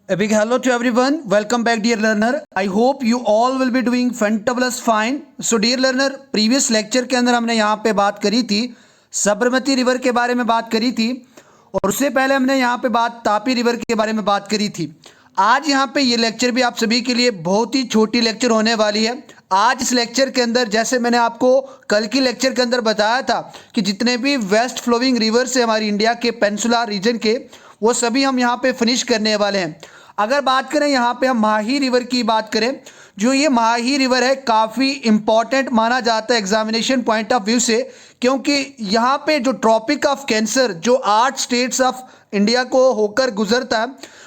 A big hello to everyone. Welcome back, dear learner. I hope you all will be doing fantabulous fine. So, dear learner, previous lecture के अंदर हमने यहाँ पे बात करी थी साबरमती रिवर के बारे में बात करी थी और उससे पहले हमने यहाँ पे बात तापी रिवर के बारे में बात करी थी। आज यहाँ पे ये लेक्चर भी आप सभी के लिए बहुत ही छोटी लेक्चर होने वाली है। आज इस लेक्चर के अंदर जैसे मैंने आपको कल की लेक्चर के अंदर बताया था कि जितने भी वेस्ट फ्लोइंग रिवर्स है हमारी इंडिया के पेनिनसुलर रीजन के, वो सभी हम यहाँ पे फिनिश करने वाले हैं। अगर बात करें यहाँ पे हम माही रिवर की बात करें, जो ये माही रिवर है काफ़ी इंपॉर्टेंट माना जाता है एग्जामिनेशन पॉइंट ऑफ व्यू से, क्योंकि यहाँ पे जो ट्रॉपिक ऑफ कैंसर जो 8 स्टेट्स ऑफ इंडिया को होकर गुजरता है,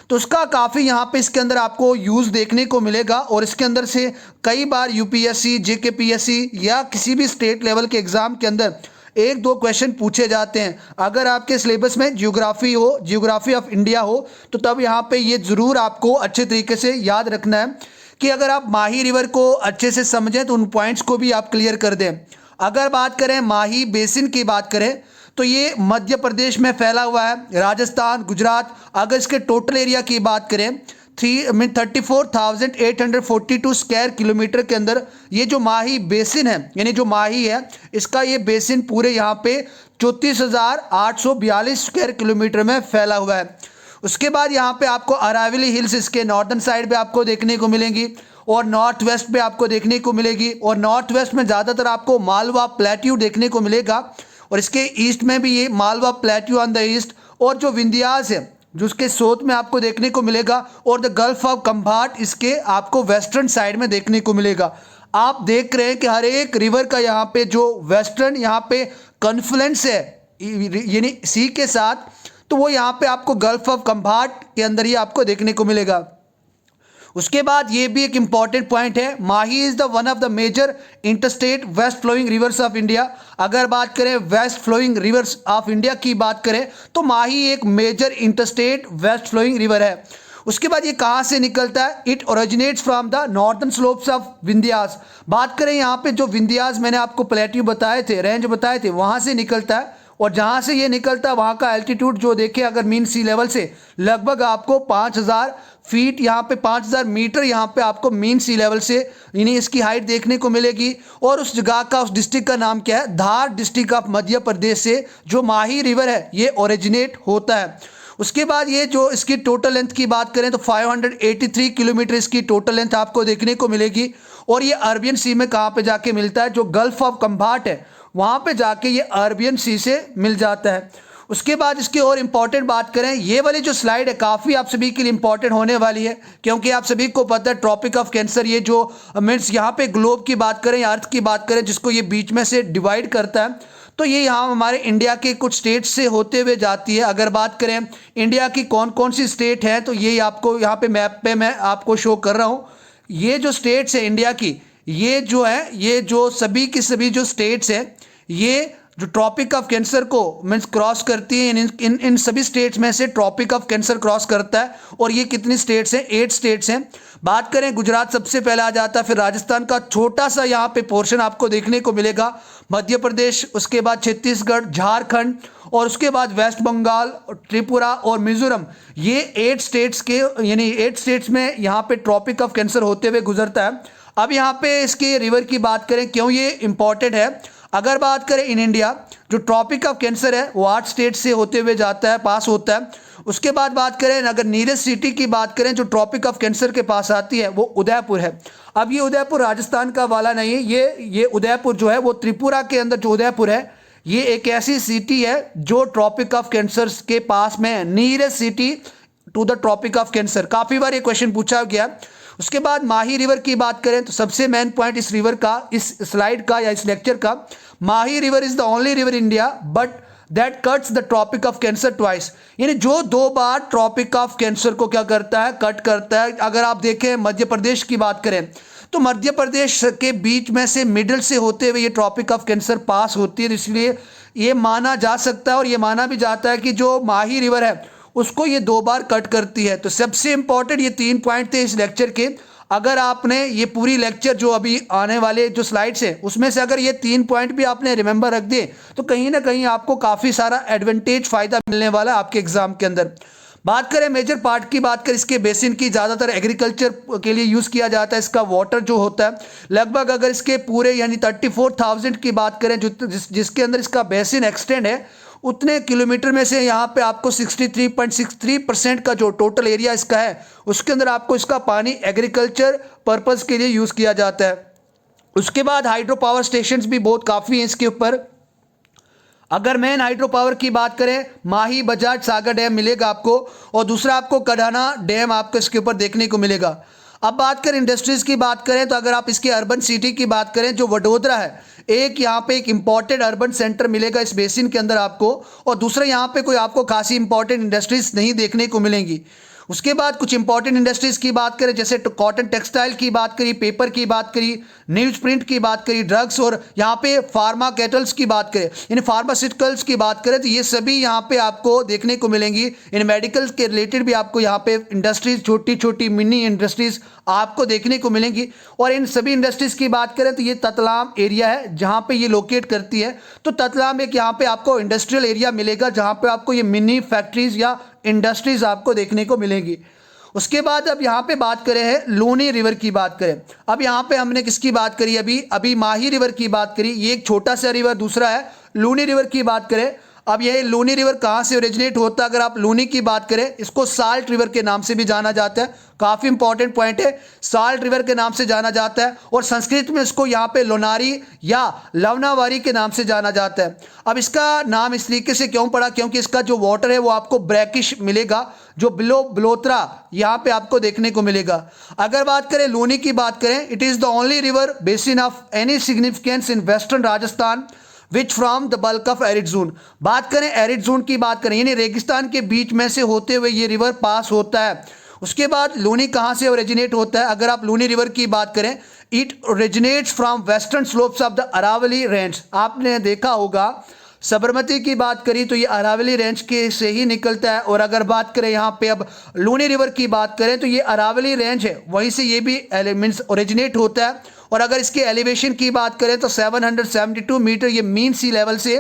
तो उसका काफ़ी यहाँ पे इसके अंदर आपको यूज़ देखने को मिलेगा और इसके अंदर से कई बार यूपीएससी, जेकेपीएससी या किसी भी स्टेट लेवल के एग्ज़ाम के अंदर एक दो क्वेश्चन पूछे जाते हैं। अगर आपके सिलेबस में जियोग्राफी हो, जियोग्राफी ऑफ इंडिया हो, तो तब यहाँ पे ये ज़रूर आपको अच्छे तरीके से याद रखना है कि अगर आप माही रिवर को अच्छे से समझें तो उन पॉइंट्स को भी आप क्लियर कर दें। अगर बात करें माही बेसिन की बात करें तो ये मध्य प्रदेश में फैला हुआ है, राजस्थान, गुजरात। अगर इसके टोटल एरिया की बात करें 34,842 स्क्वायर किलोमीटर के अंदर ये जो माही बेसिन है, यानी जो माही है, इसका ये बेसिन पूरे यहाँ पे 34,842 स्क्वायर किलोमीटर में फैला हुआ है। उसके बाद यहाँ पे आपको अरावली हिल्स इसके नॉर्दर्न साइड पे आपको देखने को मिलेंगी और नॉर्थ वेस्ट पे आपको देखने को मिलेगी और नॉर्थ वेस्ट में ज़्यादातर आपको मालवा प्लेट्यू देखने को मिलेगा और इसके ईस्ट में भी ये Malwa plateau on the east और जो विंध्यास है जो उसके साउथ में आपको देखने को मिलेगा और द गल्फ ऑफ कंभाट इसके आपको वेस्टर्न साइड में देखने को मिलेगा। आप देख रहे हैं कि हर एक रिवर का यहाँ पे जो वेस्टर्न यहाँ पे कॉन्फ्लुएंस है यानी सी के साथ, तो वो यहाँ पे आपको गल्फ ऑफ कंभाट के अंदर ही आपको देखने को मिलेगा। उसके बाद ये भी एक इंपॉर्टेंट पॉइंट है, Mahi is the one of the major interstate west flowing rivers of India. अगर बात करें west flowing rivers of India की बात करें तो माही एक major interstate west flowing river है। उसके बाद ये कहाँ से निकलता है? It originates from the northern slopes of Vindhyas. बात करें यहाँ पे जो विंध्यास मैंने आपको प्लेट्यू बताए थे, रेंज बताए थे, वहाँ से निकलता है और जहाँ से ये निकलता है वहाँ का एल्टीट्यूड जो देखे अगर मीन सी लेवल से लगभग आपको 5,000 फीट यहाँ पे 5,000 मीटर यहाँ पे आपको मीन सी लेवल से यानी इसकी हाइट देखने को मिलेगी। और उस जगह का, उस डिस्ट्रिक्ट का नाम क्या है? धार डिस्ट्रिक्ट ऑफ मध्य प्रदेश से जो माही रिवर है ये ओरिजिनेट होता है। उसके बाद ये जो इसकी टोटल लेंथ की बात करें तो 583 किलोमीटर इसकी टोटल लेंथ आपको देखने को मिलेगी और ये अरबियन सी में कहाँ पे जाके मिलता है? जो गल्फ ऑफ कंभाट है वहाँ पे जाके ये अरबियन सी से मिल जाता है। उसके बाद इसकी और इम्पॉर्टेंट बात करें, ये वाली जो स्लाइड है काफ़ी आप सभी के लिए इम्पॉर्टेंट होने वाली है, क्योंकि आप सभी को पता है ट्रॉपिक ऑफ कैंसर ये जो मीन्स यहाँ पे ग्लोब की बात करें या अर्थ की बात करें जिसको ये बीच में से डिवाइड करता है, तो ये यहाँ हमारे इंडिया के कुछ स्टेट से होते हुए जाती है। अगर बात करें इंडिया की कौन कौन सी स्टेट है तो ये आपको यहाँ पे मैप पे मैं आपको शो कर रहा हूँ। ये जो स्टेट्स है इंडिया की, ये जो है, ये जो सभी की सभी जो स्टेट्स हैं, ये जो ट्रॉपिक ऑफ कैंसर को मीन्स क्रॉस करती है। इन सभी स्टेट्स में से ट्रॉपिक ऑफ कैंसर क्रॉस करता है और ये कितनी स्टेट्स हैं? 8 स्टेट्स हैं। बात करें गुजरात सबसे पहले आ जाता है, फिर राजस्थान का छोटा सा यहाँ पे पोर्शन आपको देखने को मिलेगा, मध्य प्रदेश, उसके बाद छत्तीसगढ़, झारखंड और उसके बाद वेस्ट बंगाल, त्रिपुरा और मिजोरम। ये 8 स्टेट्स के यानी 8 स्टेट्स में यहाँ पे ट्रॉपिक ऑफ कैंसर होते हुए गुजरता है। अब यहाँ पे इसके रिवर की बात करें, क्यों ये इंपॉर्टेंट है? अगर बात करें इन इंडिया जो ट्रॉपिक ऑफ कैंसर है वो 8 स्टेट से होते हुए जाता है, पास होता है। उसके बाद बात करें अगर नीयरेस्ट सिटी की बात करें जो ट्रॉपिक ऑफ कैंसर के पास आती है वो उदयपुर है। अब ये उदयपुर राजस्थान का वाला नहीं है, ये उदयपुर जो है वो त्रिपुरा के अंदर जो उदयपुर है ये एक ऐसी सिटी है जो ट्रॉपिक ऑफ कैंसर के पास में है, nearest city to the tropic of cancer. काफ़ी बार ये क्वेश्चन पूछा गया। उसके बाद माही रिवर की बात करें तो सबसे मेन पॉइंट इस रिवर का, इस स्लाइड का या इस लेक्चर का, Mahi river is the only river India but that cuts the tropic of Cancer twice, यानी जो 2 बार ट्रॉपिक ऑफ कैंसर को क्या करता है? कट करता है। अगर आप देखें मध्य प्रदेश की बात करें तो मध्य प्रदेश के बीच में से मिडिल से होते हुए ये ट्रॉपिक ऑफ कैंसर पास होती है, इसलिए ये माना जा सकता है और ये माना भी जाता है कि जो माही रिवर है उसको ये 2 बार कट करती है। तो सबसे इंपॉर्टेंट ये 3 पॉइंट थे इस लेक्चर के। अगर आपने ये पूरी लेक्चर जो अभी आने वाले जो स्लाइड्स हैं उसमें से अगर ये 3 पॉइंट भी आपने रिमेंबर रख दिए तो कहीं ना कहीं आपको काफ़ी सारा एडवांटेज फ़ायदा मिलने वाला है आपके एग्जाम के अंदर। बात करें मेजर पार्ट की, बात करें इसके बेसिन की, ज़्यादातर एग्रीकल्चर के लिए यूज़ किया जाता है। इसका वाटर जो होता है लगभग अगर इसके पूरे यानी 34,000 की बात करें जो जिसके अंदर इसका बेसिन एक्सटेंड है, उतने किलोमीटर में से यहाँ पे आपको 63.63% का जो टोटल एरिया इसका है उसके अंदर आपको इसका पानी एग्रीकल्चर पर्पज़ के लिए यूज़ किया जाता है। उसके बाद हाइड्रो पावर स्टेशंस भी बहुत काफ़ी हैं इसके ऊपर। अगर मेन हाइड्रो पावर की बात करें, माही बजाज सागर डैम मिलेगा आपको, और दूसरा आपको कढ़ाना डैम आपको इसके ऊपर देखने को मिलेगा। अब बात करें इंडस्ट्रीज़ की बात करें तो अगर आप इसके अर्बन सिटी की बात करें, जो वडोदरा है, एक यहाँ पे एक इंपॉर्टेंट अर्बन सेंटर मिलेगा इस बेसिन के अंदर आपको, और दूसरा यहाँ पे कोई आपको खासी इंपॉर्टेंट इंडस्ट्रीज़ नहीं देखने को मिलेंगी। उसके बाद कुछ इंपॉर्टेंट इंडस्ट्रीज़ की बात करें, जैसे कॉटन टेक्सटाइल की बात करी, पेपर की बात करी, न्यूज प्रिंट की बात करी, ड्रग्स, और यहाँ पे फार्मा केटल्स की बात करें यानी फार्मास्यूटिकल्स की बात करें तो ये सभी यहाँ पे आपको देखने को मिलेंगी। इन मेडिकल के रिलेटेड भी आपको यहाँ पे इंडस्ट्रीज, छोटी छोटी मिनी इंडस्ट्रीज आपको देखने को मिलेंगी। और इन सभी इंडस्ट्रीज़ की बात करें तो ये ततलाम एरिया है जहाँ पे ये लोकेट करती है। तो ततलाम एक यहाँ पे आपको इंडस्ट्रियल एरिया मिलेगा जहाँ पे आपको ये मिनी फैक्ट्रीज या इंडस्ट्रीज आपको देखने को मिलेंगी। उसके बाद अब यहाँ पे बात करें है लूनी रिवर की बात करें। अब यहाँ पे हमने किसकी बात करी, अभी माही रिवर की बात करी, ये एक छोटा सा रिवर, दूसरा है लूनी रिवर की बात करें। अब ये लूनी रिवर कहाँ से ओरिजिनेट होता है, अगर आप लूनी की बात करें, इसको साल्ट रिवर के नाम से भी जाना जाता है। काफ़ी इंपॉर्टेंट पॉइंट है, साल्ट रिवर के नाम से जाना जाता है, और संस्कृत में इसको यहाँ पे लोनारी या लवनावारी के नाम से जाना जाता है। अब इसका नाम इस तरीके से क्यों पड़ा, क्योंकि इसका जो वाटर है वो आपको ब्रैकिश मिलेगा, जो बलोत्रा यहाँ पे आपको देखने को मिलेगा। अगर बात करें लूनी की बात करें, it is the only river basin of any significance in western Rajasthan which from the bulk of arid zone. बात करें एरिड जोन की बात करें, यानी रेगिस्तान के बीच में से होते हुए ये रिवर पास होता है। उसके बाद लूनी कहाँ से ओरिजिनेट होता है, अगर आप लूनी रिवर की बात करें, it originates from western slopes of the Aravalli range. आपने देखा होगा साबरमती की बात करी तो ये अरावली रेंज के से ही निकलता है, और अगर बात करें यहाँ पे अब लूनी रिवर की बात करें तो ये अरावली रेंज है, वहीं से ये भी मीन्स ओरिजिनेट होता है। और अगर इसके एलिवेशन की बात करें तो 772 मीटर ये मीन सी लेवल से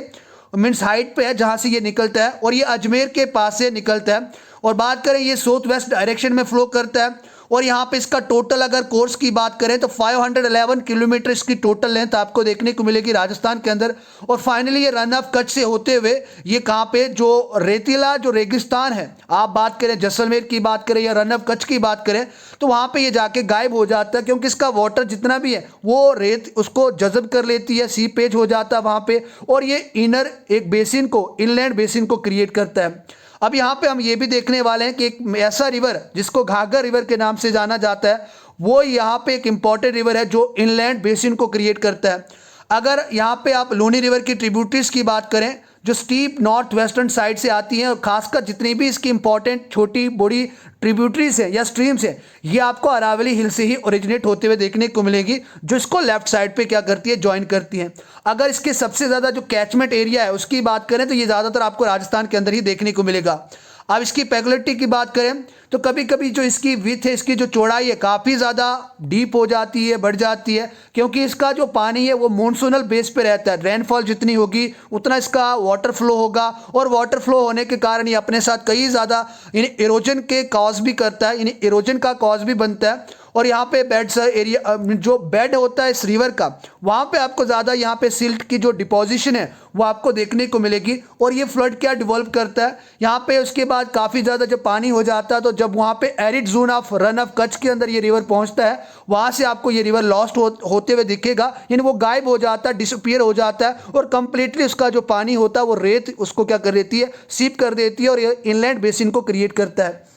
मीन्स हाइट पे है जहाँ से ये निकलता है, और ये अजमेर के पास से निकलता है। और बात करें ये साउथ वेस्ट डायरेक्शन में फ्लो करता है, और यहाँ पे इसका टोटल अगर कोर्स की बात करें तो 511 किलोमीटर इसकी टोटल लेंथ आपको देखने को मिलेगी राजस्थान के अंदर। और फाइनली ये रन ऑफ कच्छ से होते हुए ये कहाँ पे जो रेतीला जो रेगिस्तान है, आप बात करें जैसलमेर की बात करें या रन ऑफ कच्छ की बात करें, तो वहाँ पे ये जाके गायब हो जाता है, क्योंकि इसका वाटर जितना भी है वो रेत उसको जज़ब कर लेती है, सीपेज हो जाता है वहाँ पे, और ये इनर एक बेसिन को, इनलैंड बेसिन को क्रिएट करता है। अब यहाँ पे हम ये भी देखने वाले हैं कि एक ऐसा रिवर जिसको घाघर रिवर के नाम से जाना जाता है, वो यहाँ पे एक इंपॉर्टेंट रिवर है जो इनलैंड बेसिन को क्रिएट करता है। अगर यहाँ पे आप लूनी रिवर की ट्रिब्यूटरीज की बात करें, जो स्टीप नॉर्थ वेस्टर्न साइड से आती हैं, और खासकर जितनी भी इसकी इंपॉर्टेंट छोटी बड़ी ट्रिब्यूटरीज है या स्ट्रीम्स है, ये आपको अरावली हिल से ही ओरिजिनेट होते हुए देखने को मिलेगी, जो इसको लेफ्ट साइड पे क्या करती है, ज्वाइन करती हैं। अगर इसके सबसे ज़्यादा जो कैचमेंट एरिया है उसकी बात करें तो ये ज़्यादातर आपको राजस्थान के अंदर ही देखने को मिलेगा। अब इसकी पेगुलरिटी की बात करें तो कभी कभी जो इसकी विथ है, इसकी जो चौड़ाई है, काफ़ी ज़्यादा डीप हो जाती है, बढ़ जाती है, क्योंकि इसका जो पानी है वो मॉनसूनल बेस पे रहता है। रेनफॉल जितनी होगी उतना इसका वाटर फ्लो होगा, और वाटर फ्लो होने के कारण ये अपने साथ कई ज़्यादा इरोजन के कॉज भी करता है, यानी इरोजन का कॉज भी बनता है। और यहाँ पे बेड एरिया जो बेड होता है इस रिवर का, वहाँ पे आपको ज़्यादा यहाँ पे सिल्ट की जो डिपोजिशन है वो आपको देखने को मिलेगी। और ये फ्लड क्या डिवॉल्व करता है यहाँ पे, उसके बाद काफ़ी ज़्यादा जब पानी हो जाता है तो जब वहाँ पे arid zone of run of Kutch के अंदर ये रिवर पहुँचता है, वहाँ से आपको ये रिवर लॉस्ट होते हुए दिखेगा, यानी वो गायब हो जाता है, डिसअपीयर हो जाता है, और कंप्लीटली उसका जो पानी होता है वो रेत उसको क्या कर देती है, सीप कर देती है, और ये इनलैंड बेसिन को क्रिएट करता है।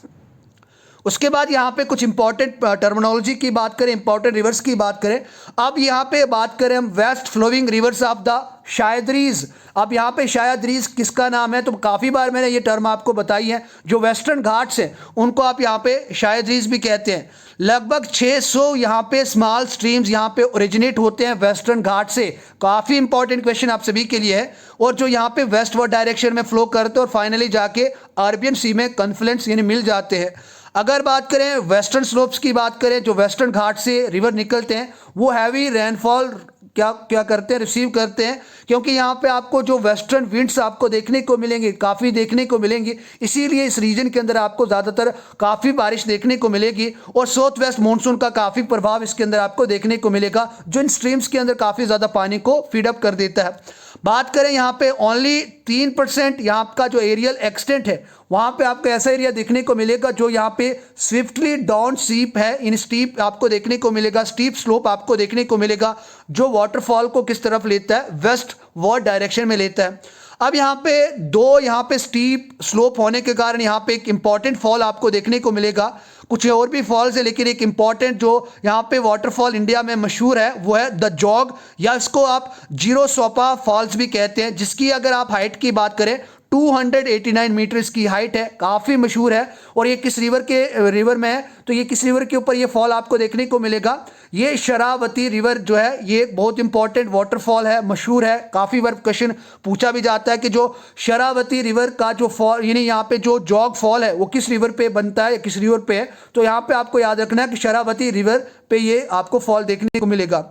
उसके बाद यहाँ पे कुछ इंपॉर्टेंट टर्मिनोलॉजी की बात करें, इंपॉर्टेंट रिवर्स की बात करें। अब यहाँ पे बात करें हम west flowing rivers of the Sahyadris. अब यहाँ पे शायदरीज किसका नाम है, तो काफ़ी बार मैंने ये टर्म आपको बताई है। जो वेस्टर्न घाट्स हैं उनको आप यहाँ पे शायदरीज भी कहते हैं। लगभग 600 यहाँ पे स्मॉल स्ट्रीम्स यहाँ पे ओरिजिनेट होते हैं वेस्टर्न घाट से। काफ़ी इंपॉर्टेंट क्वेश्चन आप सभी के लिए है, और जो यहाँ पे वेस्टवर्ड डायरेक्शन में फ्लो करते हैं और फाइनली जाके अरबियन सी में कन्फ्लुएंस यानी मिल जाते हैं। अगर बात करें वेस्टर्न स्लोप्स की बात करें, जो वेस्टर्न घाट से रिवर निकलते हैं वो हैवी रेनफॉल क्या क्या करते हैं, रिसीव करते हैं, क्योंकि यहाँ पे आपको जो वेस्टर्न विंड्स आपको देखने को मिलेंगे, काफ़ी देखने को मिलेंगी, इसीलिए इस रीजन के अंदर आपको ज़्यादातर काफ़ी बारिश देखने को मिलेगी और साउथ वेस्ट मानसून का काफ़ी प्रभाव इसके अंदर आपको देखने को मिलेगा, जो इन स्ट्रीम्स के अंदर काफ़ी ज़्यादा पानी को फीडअप कर देता है। बात करें यहाँ पे ओनली 3% यहाँ का जो एरियल एक्सटेंट है, वहाँ पे आपको ऐसा एरिया देखने को मिलेगा जो यहाँ पे स्विफ्टली डाउन स्टीप है, इन स्टीप आपको देखने को मिलेगा, स्टीप स्लोप आपको देखने को मिलेगा, जो वाटरफॉल को किस तरफ लेता है, वेस्ट वर्ड डायरेक्शन में लेता है। अब यहाँ पे स्टीप स्लोप होने के कारण यहाँ पे एक इंपॉर्टेंट फॉल आपको देखने को मिलेगा, कुछ और भी फॉल्स है लेकिन एक इंपॉर्टेंट जो यहाँ पे वाटरफॉल इंडिया में मशहूर है वो है द जॉग, या इसको आप जीरो सोपा फॉल्स भी कहते हैं, जिसकी अगर आप हाइट की बात करें 289 मीटर इसकी हाइट है, काफ़ी मशहूर है। और ये किस रिवर में है, तो ये किस रिवर के ऊपर ये फॉल आपको देखने को मिलेगा, ये शरावती रिवर जो है, ये बहुत इंपॉर्टेंट वाटरफॉल है, मशहूर है, काफ़ी बार क्वेश्चन पूछा भी जाता है कि जो शरावती रिवर का जो फॉल, यानी यहाँ पे जो जॉग फॉल है वो किस रिवर पे बनता है या किस रिवर पे है, तो यहाँ पे आपको याद रखना है कि शरावती रिवर पे ये आपको फॉल देखने को मिलेगा।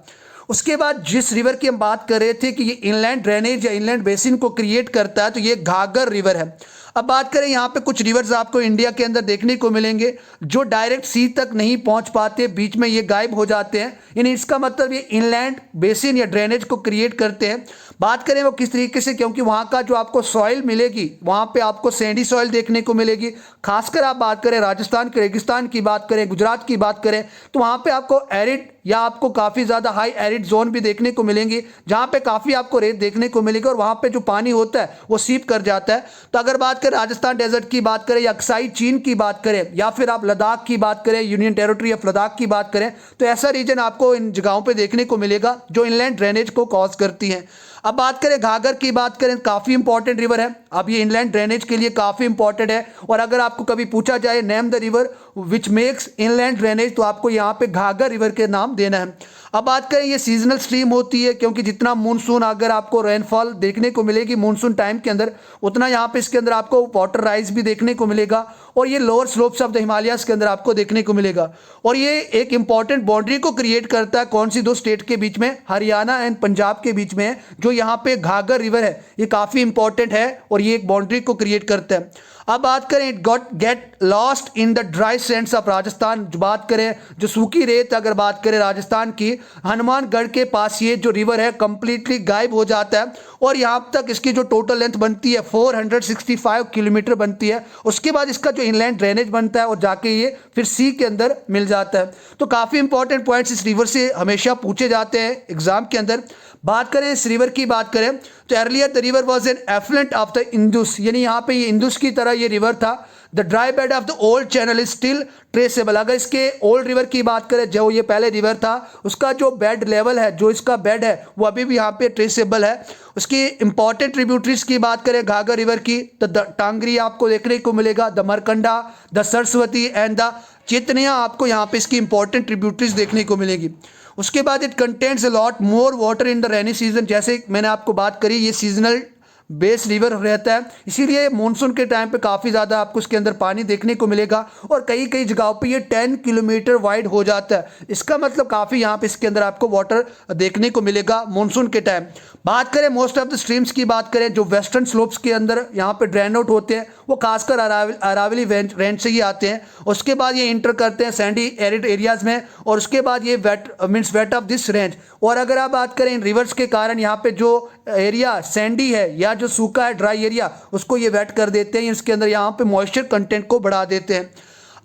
उसके बाद जिस रिवर की हम बात कर रहे थे कि ये इनलैंड ड्रेनेज या इनलैंड बेसिन को क्रिएट करता है, तो ये घाघर रिवर है। अब बात करें यहाँ पे कुछ रिवर्स आपको इंडिया के अंदर देखने को मिलेंगे जो डायरेक्ट सी तक नहीं पहुँच पाते, बीच में ये गायब हो जाते हैं, यानी इसका मतलब ये इनलैंड बेसिन या ड्रेनेज को क्रिएट करते हैं। बात करें वो किस तरीके से, क्योंकि वहाँ का जो आपको सॉइल मिलेगी, वहाँ पे आपको सैंडी सॉइल देखने को मिलेगी, खासकर आप बात करें राजस्थान के रेगिस्तान की बात करें, गुजरात की बात करें, तो वहाँ पे आपको एरिड या आपको काफ़ी ज़्यादा हाई एरिड जोन भी देखने को मिलेंगी, जहाँ पे काफ़ी आपको रेत देखने को मिलेगी और वहाँ पे जो पानी होता है वो सीप कर जाता है। तो अगर बात करें राजस्थान डेजर्ट की बात करें या अक्साई चीन की बात करें या फिर आप लद्दाख की बात करें, यूनियन टेरिटरी ऑफ लद्दाख की बात करें, तो ऐसा रीजन आपको इन जगहों पे देखने को मिलेगा जो इनलैंड ड्रेनेज को कॉज करती हैं। अब बात करें घाघर की बात करें, काफ़ी इंपॉर्टेंट रिवर है, अब ये इनलैंड ड्रेनेज के लिए काफ़ी इंपॉर्टेंट है, और अगर आपको कभी पूछा जाए name the river which makes inland drainage, तो आपको यहाँ पे घाघर रिवर के नाम देना है। अब बात करें ये सीजनल स्ट्रीम होती है, क्योंकि जितना मानसून अगर आपको रेनफॉल देखने को मिलेगी मानसून टाइम के अंदर, उतना यहाँ पे इसके अंदर आपको वाटर राइज भी देखने को मिलेगा, और ये lower slopes of the Himalayas के अंदर आपको देखने को मिलेगा। और ये एक इंपॉर्टेंट बाउंड्री को क्रिएट करता है, कौन सी दो स्टेट के बीच में, हरियाणा एंड पंजाब के बीच में, जो यहाँ पे घाघर रिवर है, ये काफ़ी इंपॉर्टेंट है और ये एक बाउंड्री को क्रिएट करता है। अब बात करें it get lost in the dry Sands of Rajasthan, जो बात करें जो सूखी रेत अगर बात करें राजस्थान की, हनुमानगढ़ के पास ये जो रिवर है कंप्लीटली गायब हो जाता है, और यहाँ तक इसकी जो टोटल लेंथ बनती है 465 किलोमीटर बनती है। उसके बाद इसका जो इनलैंड ड्रेनेज बनता है और जाके ये फिर सी के अंदर मिल जाता है। तो काफ़ी इंपॉर्टेंट पॉइंट्स इस रिवर से हमेशा पूछे जाते हैं एग्जाम के अंदर। बात करें इस रिवर की बात करें तो earlier the river was an affluent of the Indus, यानी यहाँ पे ये इंदुस की तरह ये रिवर था। The dry bed of the old channel is still traceable, अगर इसके ओल्ड रिवर की बात करें जो ये पहले रिवर था, उसका जो बेड लेवल है, जो इसका बेड है वो अभी भी यहाँ पे ट्रेसेबल है। उसकी इंपॉर्टेंट ट्रिब्यूटरीज की बात करें घाघर रिवर की, तो द टांगरी आपको देखने को मिलेगा, the Markanda, the Saraswati and the चेतनिया, आपको यहाँ पे इसकी इंपॉर्टेंट ट्रिब्यूटरीज देखने को मिलेगी। उसके बाद it contains a lot more water in the rainy season, जैसे मैंने आपको बात करी ये सीजनल बेस रिवर रहता है, इसीलिए मानसून के टाइम पे काफ़ी ज़्यादा आपको इसके अंदर पानी देखने को मिलेगा, और कई कई जगहों पे ये 10 किलोमीटर वाइड हो जाता है। इसका मतलब काफ़ी यहाँ पे इसके अंदर आपको वाटर देखने को मिलेगा मानसून के टाइम। बात करें मोस्ट ऑफ द स्ट्रीम्स की बात करें जो वेस्टर्न स्लोप्स के अंदर यहाँ पे ड्रेन आउट होते हैं, वो खासकर अरावली रेंज से ही आते हैं। उसके बाद ये इंटर करते हैं सैंडी एरिड एरियाज में, और उसके बाद ये वेट ऑफ दिस रेंज। और अगर आप बात करें इन रिवर्स के कारण यहाँ पे जो एरिया सैंडी है या जो सूखा है ड्राई एरिया, उसको ये वेट कर देते हैं, इसके अंदर यहाँ पे मॉइस्चर कंटेंट को बढ़ा देते हैं।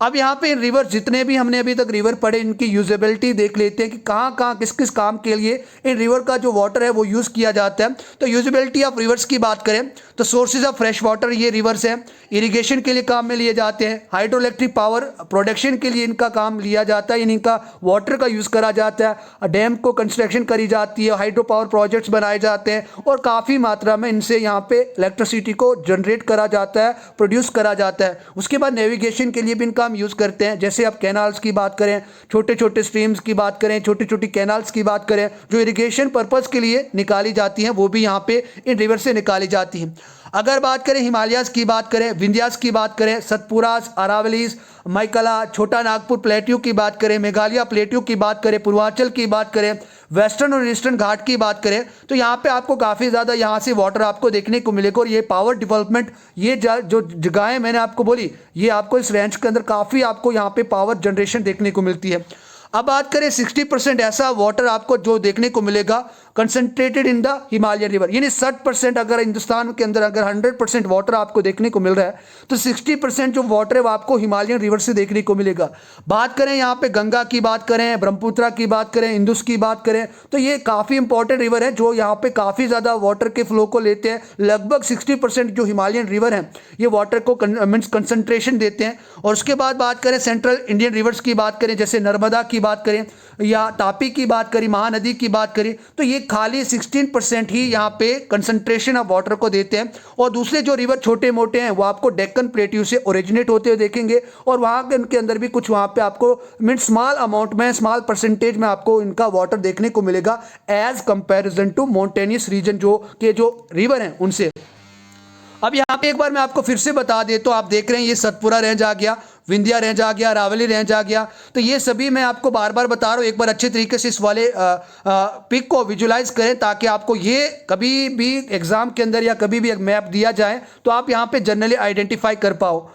अब यहाँ पे इन रिवर जितने भी हमने अभी तक रिवर पढ़े, इनकी यूजेबिलिटी देख लेते हैं कि कहाँ कहाँ किस किस काम के लिए इन रिवर का जो वाटर है वो यूज़ किया जाता है। तो यूजेबिलिटी ऑफ रिवर्स की बात करें तो सोर्सेज ऑफ फ्रेश वाटर ये रिवर्स हैं, इरिगेशन के लिए काम में लिए जाते हैं, हाइड्रोइलेक्ट्रिक पावर प्रोडक्शन के लिए इनका काम लिया जाता है, इनका वाटर का यूज़ करा जाता है, डैम को कंस्ट्रक्शन करी जाती है, हाइड्रो पावर प्रोजेक्ट्स बनाए जाते हैं, और काफ़ी मात्रा में इनसे यहाँ पे इलेक्ट्रिसिटी को जनरेट करा जाता है, प्रोड्यूस करा जाता है। उसके बाद नेविगेशन के लिए भी इनका हम यूज़ करते हैं, जैसे आप कैनाल्स की बात करें, छोटे छोटे स्ट्रीम्स की बात करें, छोटी छोटी कैनाल्स की बात करें, जो इरिगेशन पर्पज़ के लिए निकाली जाती हैं, वो भी यहाँ पे इन रिवर से निकाली जाती हैं। अगर बात करें हिमालयाज़ की बात करें, विंध्यास की बात करें, सतपुरास, अरावलीज, मैकला, छोटा नागपुर प्लेट्यू की बात करें, मेघालय प्लेट्यू की बात करें, पूर्वांचल की बात करें, वेस्टर्न और ईस्टर्न घाट की बात करें तो यहाँ पे आपको काफ़ी ज़्यादा यहाँ से वाटर आपको देखने को मिलेगा। और ये पावर डेवलपमेंट, ये जो जगहें मैंने आपको बोली, ये आपको इस रेंज के अंदर काफ़ी आपको यहाँ पे पावर जनरेशन देखने को मिलती है। अब बात करें 60% ऐसा वाटर आपको जो देखने को मिलेगा concentrated in the Himalayan river, यानी 60%, अगर हिंदुस्तान के अंदर अगर 100% वाटर आपको देखने को मिल रहा है तो 60% जो वाटर है वो आपको हिमालयन रिवर से देखने को मिलेगा। बात करें यहाँ पे गंगा की बात करें, ब्रह्मपुत्रा की बात करें, इंदुस की बात करें, तो ये काफ़ी इंपॉर्टेंट रिवर है जो यहाँ पे काफ़ी ज़्यादा वाटर के फ्लो को लेते हैं। लगभग 60% जो हिमालयन रिवर है ये वाटर को मीन्स कंसंट्रेशन देते हैं। और उसके बाद बात करें सेंट्रल इंडियन रिवर्स की बात करें, जैसे नर्मदा की बात करें या तापी की बात करें, महानदी की बात करें, तो ये खाली 16% ही यहाँ पे कंसंट्रेशन ऑफ वाटर को देते हैं। और दूसरे जो रिवर छोटे मोटे हैं वो आपको डेक्कन प्लेट्यू से ओरिजिनेट होते हुए देखेंगे और वहाँ के उनके अंदर भी कुछ वहाँ पे आपको मीन स्मॉल अमाउंट में, स्मॉल परसेंटेज में आपको इनका वाटर देखने को मिलेगा as comparison to mountainous region जो रिवर हैं उनसे। अब यहाँ पे एक बार मैं आपको फिर से बता दें तो आप देख रहे हैं ये सतपुरा रेंज आ गया, विंध्या रेंज आ गया, अरावली रेंज आ गया। तो ये सभी मैं आपको बार बार बता रहा हूँ, एक बार अच्छे तरीके से इस वाले पिक को विजुलाइज करें ताकि आपको ये कभी भी एग्जाम के अंदर या कभी भी एक मैप दिया जाए तो आप यहाँ पे जनरली आइडेंटिफाई कर पाओ।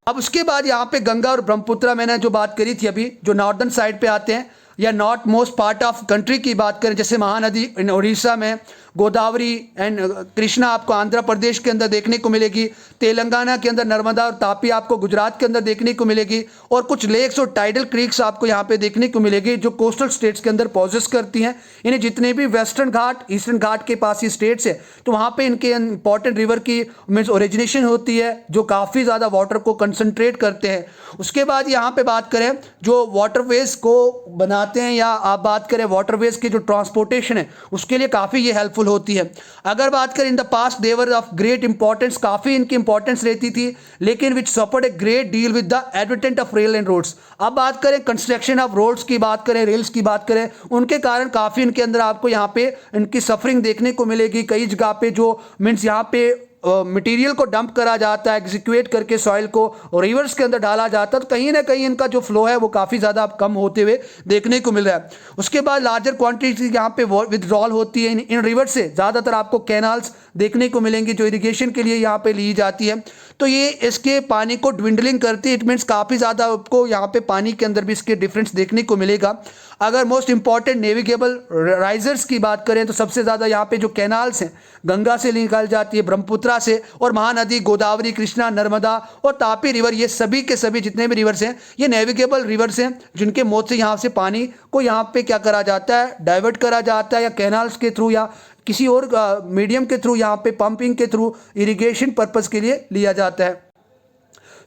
अब उसके बाद यहाँ पे गंगा और ब्रह्मपुत्रा मैंने जो बात करी थी अभी, जो नॉर्दर्न साइड पे आते हैं या north most part of country की बात करें, जैसे महानदी इन उड़ीसा में, गोदावरी एंड कृष्णा आपको आंध्र प्रदेश के अंदर देखने को मिलेगी, तेलंगाना के अंदर नर्मदा और तापी आपको गुजरात के अंदर देखने को मिलेगी, और कुछ लेक्स और टाइडल क्रीक्स आपको यहाँ पे देखने को मिलेगी जो कोस्टल स्टेट्स के अंदर पॉजेस करती हैं। इन्हें जितने भी वेस्टर्न घाट, ईस्टर्न घाट के पास ही स्टेट्स है तो वहाँ पे इनके इंपॉर्टेंट रिवर की मीन्स ओरिजिनेशन होती है जो काफ़ी ज़्यादा वाटर को कंसनट्रेट करते हैं। उसके बाद यहाँ पे बात करें जो वाटरवेज को बनाते हैं या आप बात करें वाटरवेज की जो ट्रांसपोर्टेशन है उसके लिए काफ़ी ये हेल्पफुल होती है। अगर बात करें in the past they were of great importance, काफ़ी इनकी इंपॉर्टेंस रहती थी लेकिन which suffered a great deal with the advent of rail and roads. अब बात करें कंस्ट्रक्शन ऑफ रोड्स की बात करें, रेल्स की बात करें, उनके कारण काफ़ी इनके अंदर आपको यहाँ पे इनकी सफरिंग देखने को मिलेगी। कई जगह पे जो मीन्स यहाँ पे मटेरियल को डंप करा जाता है, एग्जीक्यूट करके सॉइल को रिवर्स के अंदर डाला जाता है, तो कहीं ना कहीं इनका जो फ्लो है वो काफ़ी ज़्यादा कम होते हुए देखने को मिल रहा है। उसके बाद लार्जर क्वांटिटी यहाँ पे विदड्रॉल होती है इन रिवर से, ज़्यादातर आपको कैनाल्स देखने को मिलेंगी जो इरिगेशन के लिए यहाँ पे ली जाती है, तो ये इसके पानी को ड्विंडलिंग करती है। इट मीन्स काफ़ी ज़्यादा आपको यहाँ पे पानी के अंदर भी इसके डिफरेंस देखने को मिलेगा। अगर मोस्ट इंपॉर्टेंट नेविगेबल राइजर्स की बात करें तो सबसे ज़्यादा यहाँ पे जो कैनाल्स हैं गंगा से निकाल जाती है, ब्रह्मपुत्रा से, और महानदी, गोदावरी, कृष्णा, नर्मदा और तापी रिवर, ये सभी के सभी जितने भी रिवर्स हैं ये नेविगेबल रिवर्स हैं जिनके मौत से यहाँ से पानी को यहाँ पे क्या करा जाता है, डाइवर्ट करा जाता है या कैनाल्स के थ्रू या किसी और मीडियम के थ्रू, यहाँ पे पंपिंग के थ्रू इरिगेशन पर्पज़ के लिए लिया जाता है।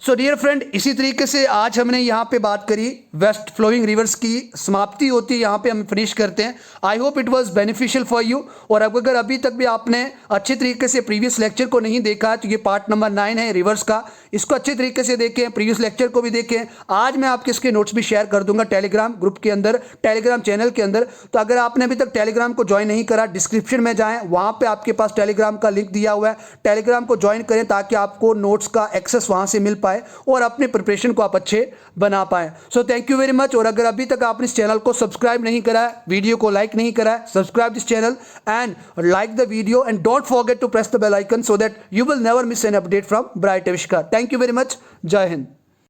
सो डियर फ्रेंड, इसी तरीके से आज हमने यहाँ पे बात करी वेस्ट फ्लोइंग रिवर्स की समाप्ति होती है, यहाँ पे हम फिनिश करते हैं। I hope it was beneficial for you. और अगर अभी तक भी आपने अच्छे तरीके से प्रीवियस लेक्चर को नहीं देखा तो ये पार्ट नंबर 9 है रिवर्स का, इसको अच्छे तरीके से देखें, प्रीवियस लेक्चर को भी देखें। आज मैं आपके इसके नोट्स भी शेयर कर दूंगा टेलीग्राम ग्रुप के अंदर, टेलीग्राम चैनल के अंदर। तो अगर आपने अभी तक टेलीग्राम को ज्वाइन नहीं करा, डिस्क्रिप्शन में जाएँ, वहाँ पर आपके पास टेलीग्राम का लिंक दिया हुआ है, टेलीग्राम को ज्वाइन करें ताकि आपको नोट्स का एक्सेस वहाँ से मिल पाए और अपने प्रिपरेशन को आप अच्छे बना पाएं। So thank you very much. और अगर अभी तक आपने इस चैनल को सब्सक्राइब नहीं करा है, वीडियो को लाइक नहीं करा है, subscribe this channel and like the video and don't forget to press the bell icon so that you will never miss an update from Bright Avishkar. Thank you very much. Jai Hind.